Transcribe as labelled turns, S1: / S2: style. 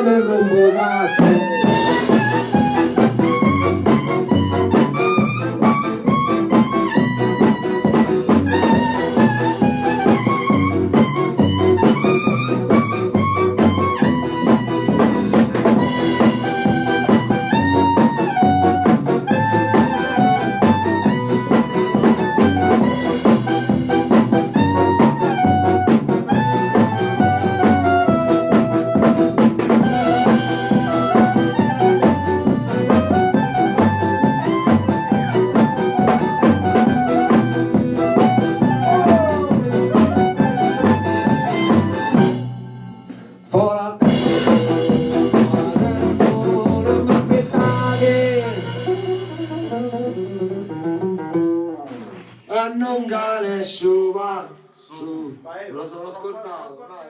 S1: mi rompo cazzo. A non gare su, va, su, lo sono ascoltato, vai,